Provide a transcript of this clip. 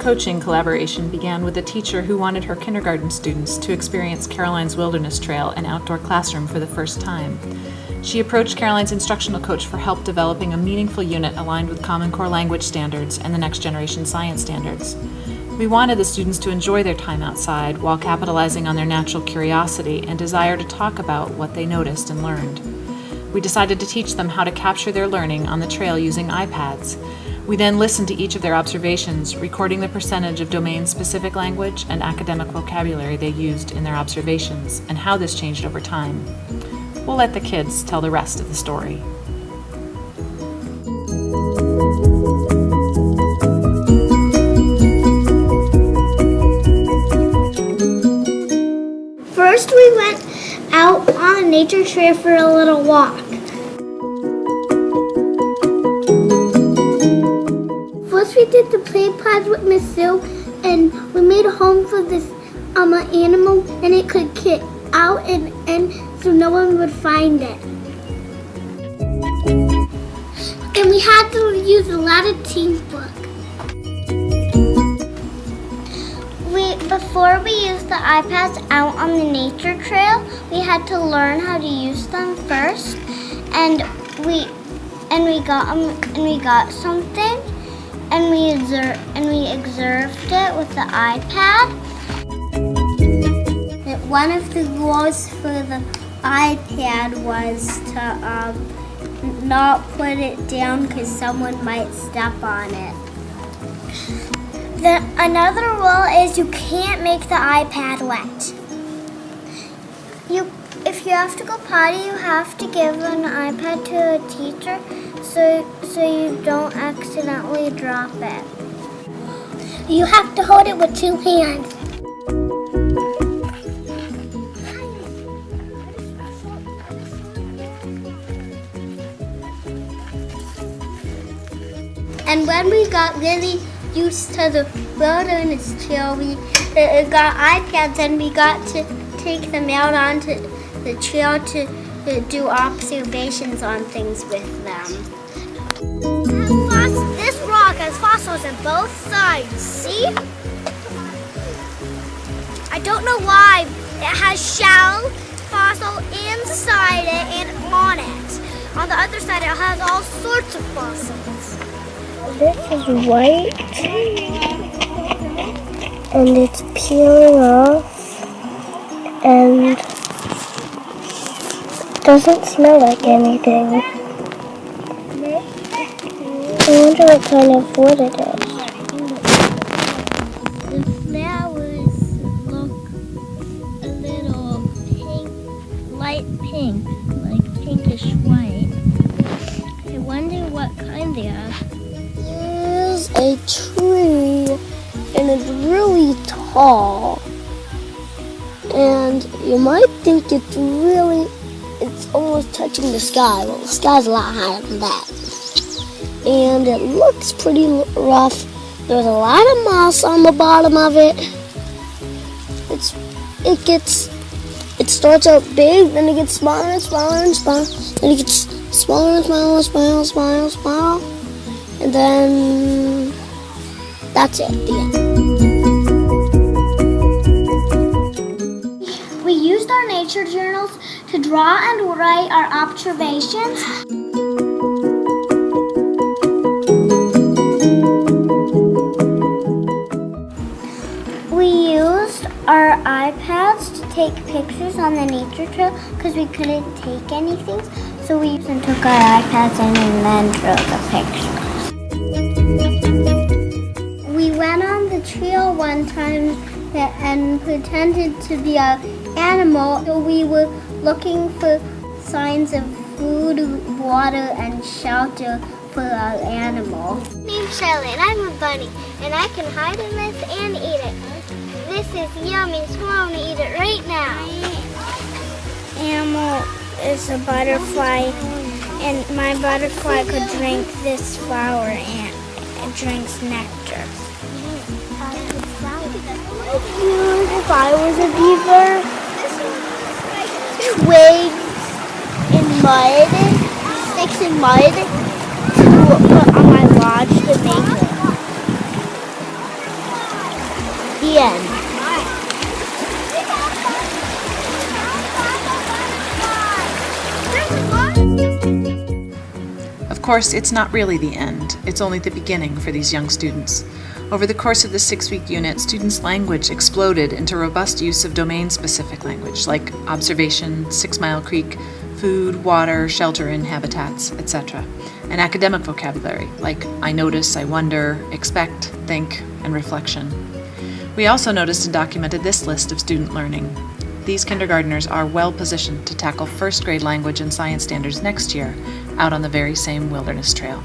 coaching collaboration began with a teacher who wanted her kindergarten students to experience Caroline's Wilderness Trail and outdoor classroom for the first time. She approached Caroline's instructional coach for help developing a meaningful unit aligned with Common Core language standards and the next generation science standards. We wanted the students to enjoy their time outside while capitalizing on their natural curiosity and desire to talk about what they noticed and learned. We decided to teach them how to capture their learning on the trail using iPads. We then listened to each of their observations, recording the percentage of domain-specific language and academic vocabulary they used in their observations and how this changed over time. We'll let the kids tell the rest of the story. First, we went out on a nature trail for a little walk. First, we did the play pods with Miss Sue, and we made a home for this animal, and it could get out and so no one would find it. And we had to use a lot of teamwork. Before we used the iPads out on the nature trail, we had to learn how to use them first, and we got something, and we observed it with the iPad. One of the rules for the iPad was to not put it down because someone might step on it. Another rule is you can't make the iPad wet. If you have to go potty, you have to give an iPad to a teacher so you don't accidentally drop it. You have to hold it with 2 hands. And when we got really used to the wilderness trail, we got iPads and we got to take them out onto the trail to do observations on things with them. This rock has fossils on both sides, see? I don't know why. It has shell, fossil inside it and on it. On the other side it has all sorts of fossils. This is white, and it's peeling off, and doesn't smell like anything. I wonder what kind of wood it is. The flowers look a little pink, light pink, like pinkish white. I wonder what kind they are. There's a tree, and it's really tall, and you might think it's almost touching the sky. Well, the sky's a lot higher than that, and it looks pretty rough. There's a lot of moss on the bottom of it. It starts out big, then it gets smaller and smaller and smaller, then it gets smaller and smaller and smaller and smaller and smaller. And then that's it, the end. We used our nature journals to draw and write our observations. We used our iPads to take pictures on the nature trail because we couldn't take anything. So we took our iPads in and then drew the pictures. We went on the trail one time and pretended to be an animal. So we were looking for signs of food, water, and shelter for our animal. My name's Charlotte, and I'm a bunny, and I can hide in this and eat it. This is yummy, so I'm going to eat it right now. Animal is a butterfly, and my butterfly could drink this flower and it drinks nectar. If I was a beaver, twigs and mud, sticks and mud to put on my lodge to make it. The end. Of course, it's not really the end. It's only the beginning for these young students. Over the course of the 6-week unit, students' language exploded into robust use of domain-specific language, like observation, 6 Mile Creek, food, water, shelter and habitats, etc., and academic vocabulary, like I notice, I wonder, expect, think, and reflection. We also noticed and documented this list of student learning. These kindergartners are well positioned to tackle first grade language and science standards next year out on the very same wilderness trail.